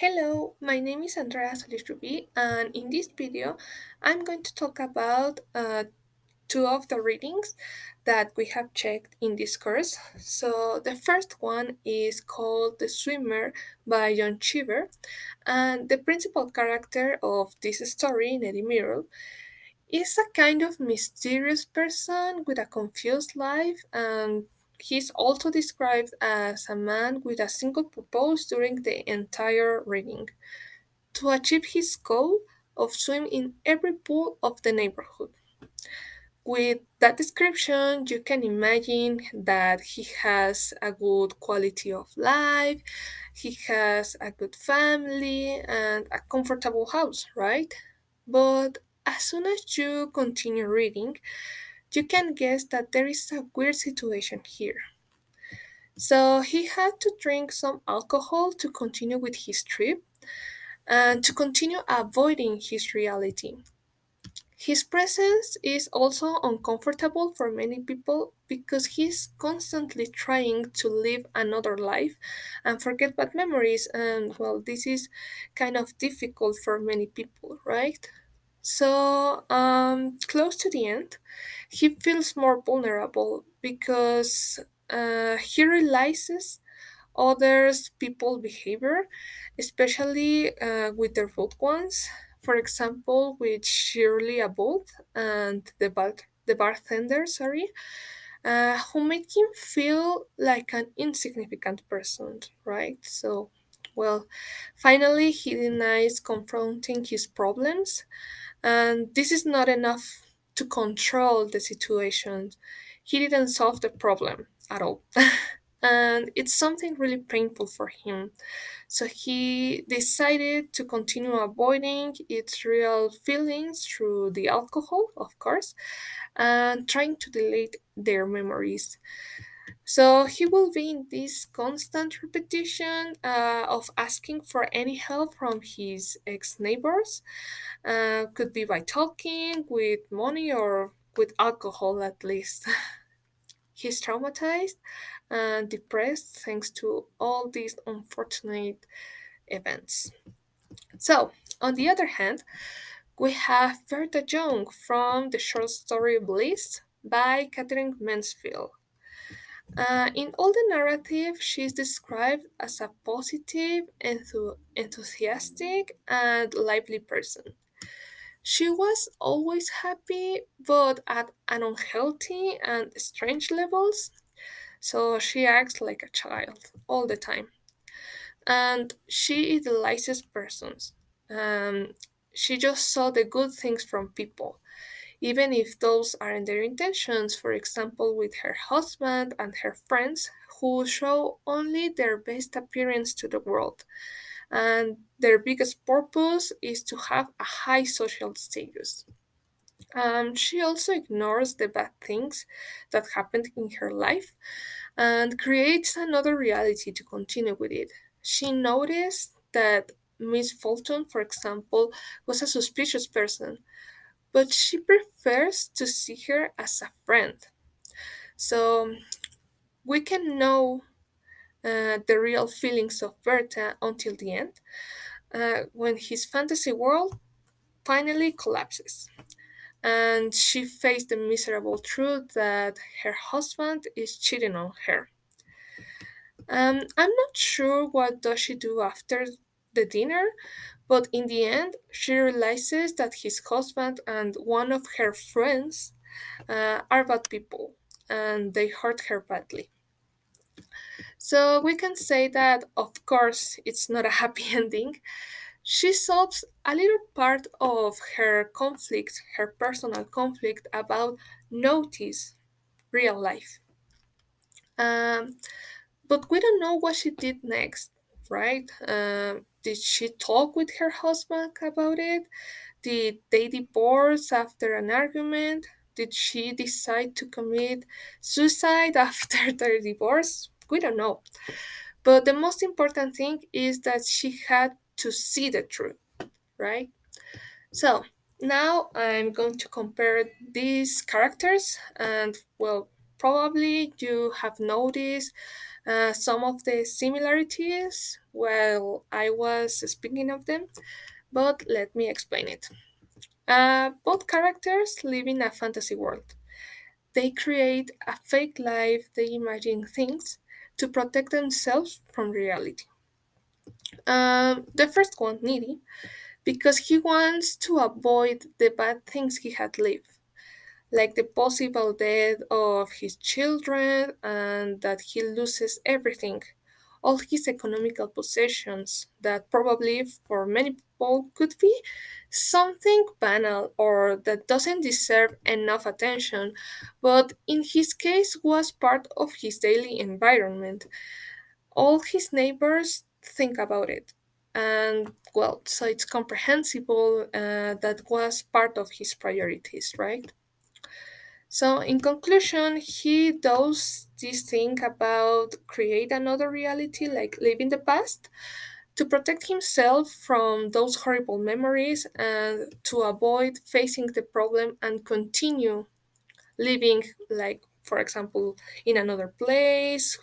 Hello, my name is Andrea Solis Rubi, and in this video, I'm going to talk about two of the readings that we have checked in this course. So, the first one is called The Swimmer by John Cheever, and the principal character of this story, Neddy Murrell, is a kind of mysterious person with a confused life, and he's also described as a man with a single purpose during the entire reading to achieve his goal of swim in every pool of the neighborhood. With that description, you can imagine that he has a good quality of life, he has a good family, and a comfortable house, right? But as soon as you continue reading, you can guess that there is a weird situation here. So he had to drink some alcohol to continue with his trip and to continue avoiding his reality. His presence is also uncomfortable for many people because he's constantly trying to live another life and forget bad memories, and well, this is kind of difficult for many people, right? So, close to the end, he feels more vulnerable because he realizes others people behavior, especially with the rude ones. For example, with Shirley Abboud and the bartender, sorry, who make him feel like an insignificant person, right? So, well, finally, he denies confronting his problems, and this is not enough to control the situation. He didn't solve the problem at all. And it's something really painful for him. So he decided to continue avoiding its real feelings through the alcohol, of course, and trying to delete their memories. So he will be in this constant repetition of asking for any help from his ex neighbors. Could be by talking, with money, or with alcohol at least. He's traumatized and depressed thanks to all these unfortunate events. So, on the other hand, we have Berta Young from the short story Bliss by Catherine Mansfield. In all the narrative, she's described as a positive, enthusiastic, and lively person. She was always happy, but at an unhealthy and strange levels, so she acts like a child all the time. And she idealizes persons. Um, she just saw the good things from people, even if those aren't their intentions. For example, with her husband and her friends, who show only their best appearance to the world. And their biggest purpose is to have a high social status. She also ignores the bad things that happened in her life and creates another reality to continue with it. She noticed that Miss Fulton, for example, was a suspicious person, but she prefers to see her as a friend. So we can know the real feelings of Berta until the end, when his fantasy world finally collapses. And she faced the miserable truth that her husband is cheating on her. I'm not sure what does she do after the dinner, but in the end, she realizes that his husband and one of her friends are bad people, and they hurt her badly. So we can say that, of course, it's not a happy ending. She solves a little part of her conflict, her personal conflict about notice real life. Um, but we don't know what she did next, right? Did she talk with her husband about it? Did they divorce after an argument? Did she decide to commit suicide after their divorce? We don't know. But the most important thing is that she had to see the truth, right? So now I'm going to compare these characters, and well, probably you have noticed some of the similarities while I was speaking of them, but let me explain it. Both characters live in a fantasy world. They create a fake life, they imagine things to protect themselves from reality. The first one, Needy, because he wants to avoid the bad things he had lived, like the possible death of his children and that he loses everything, all his economical possessions, that probably for many people could be something banal or that doesn't deserve enough attention, but in his case was part of his daily environment. All his neighbors think about it. And well, so it's comprehensible that was part of his priorities, right? So, in conclusion, he does this thing about create another reality, like live in the past, to protect himself from those horrible memories and to avoid facing the problem and continue living, like, for example, in another place,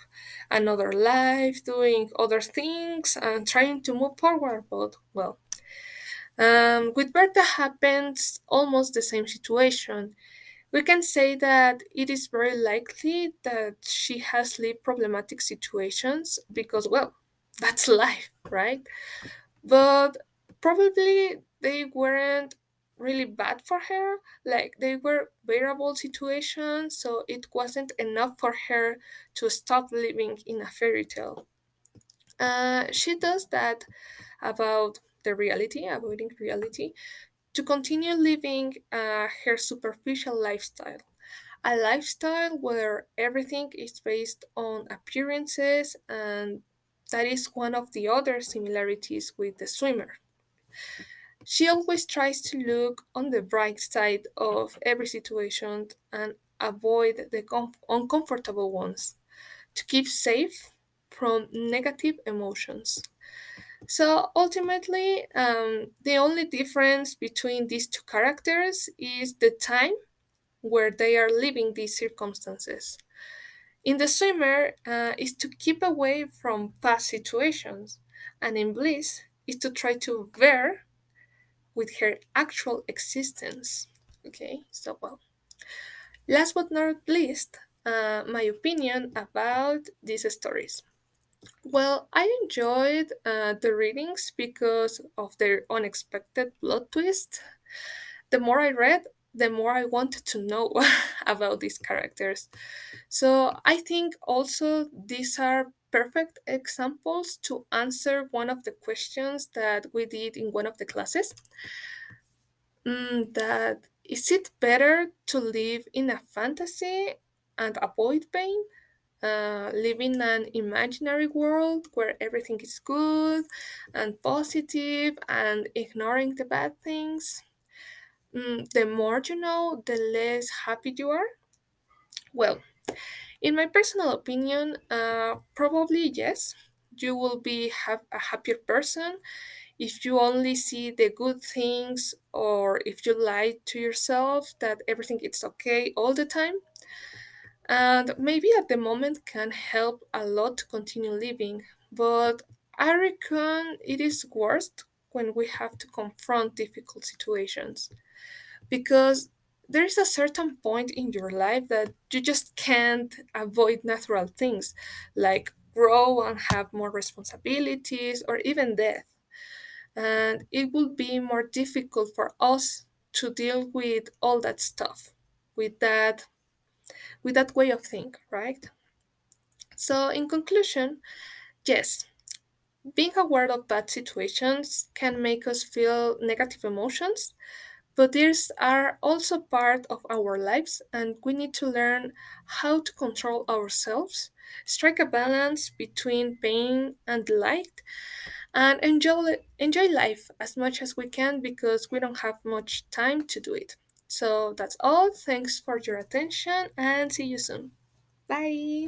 another life, doing other things, and trying to move forward. But, well, with Berta happens almost the same situation. We can say that it is very likely that she has lived problematic situations because, well, that's life, right? But probably they weren't really bad for her. Like they were bearable situations, so it wasn't enough for her to stop living in a fairy tale. She does that about the reality, avoiding reality, to continue living her superficial lifestyle, a lifestyle where everything is based on appearances, and that is one of the other similarities with the swimmer. She always tries to look on the bright side of every situation and avoid the uncomfortable ones to keep safe from negative emotions. So ultimately, the only difference between these two characters is the time where they are living these circumstances. In the swimmer is to keep away from past situations, and in bliss is to try to bear with her actual existence. Okay, so well, last but not least, my opinion about these stories. Well, I enjoyed the readings because of their unexpected plot twist. The more I read, the more I wanted to know about these characters. So I think also these are perfect examples to answer one of the questions that we did in one of the classes. That is it better to live in a fantasy and avoid pain? Live in an imaginary world where everything is good and positive and ignoring the bad things. The more you know, the less happy you are. Well, in my personal opinion, probably yes. You will be a happier person if you only see the good things or if you lie to yourself that everything is okay all the time. And maybe at the moment can help a lot to continue living. But I reckon it is worst when we have to confront difficult situations because there is a certain point in your life that you just can't avoid natural things like grow and have more responsibilities or even death. And it will be more difficult for us to deal with all that stuff, with that way of think, right? So in conclusion, yes, being aware of bad situations can make us feel negative emotions, but these are also part of our lives, and we need to learn how to control ourselves, strike a balance between pain and delight, and enjoy life as much as we can because we don't have much time to do it. So that's all. Thanks for your attention and see you soon. Bye.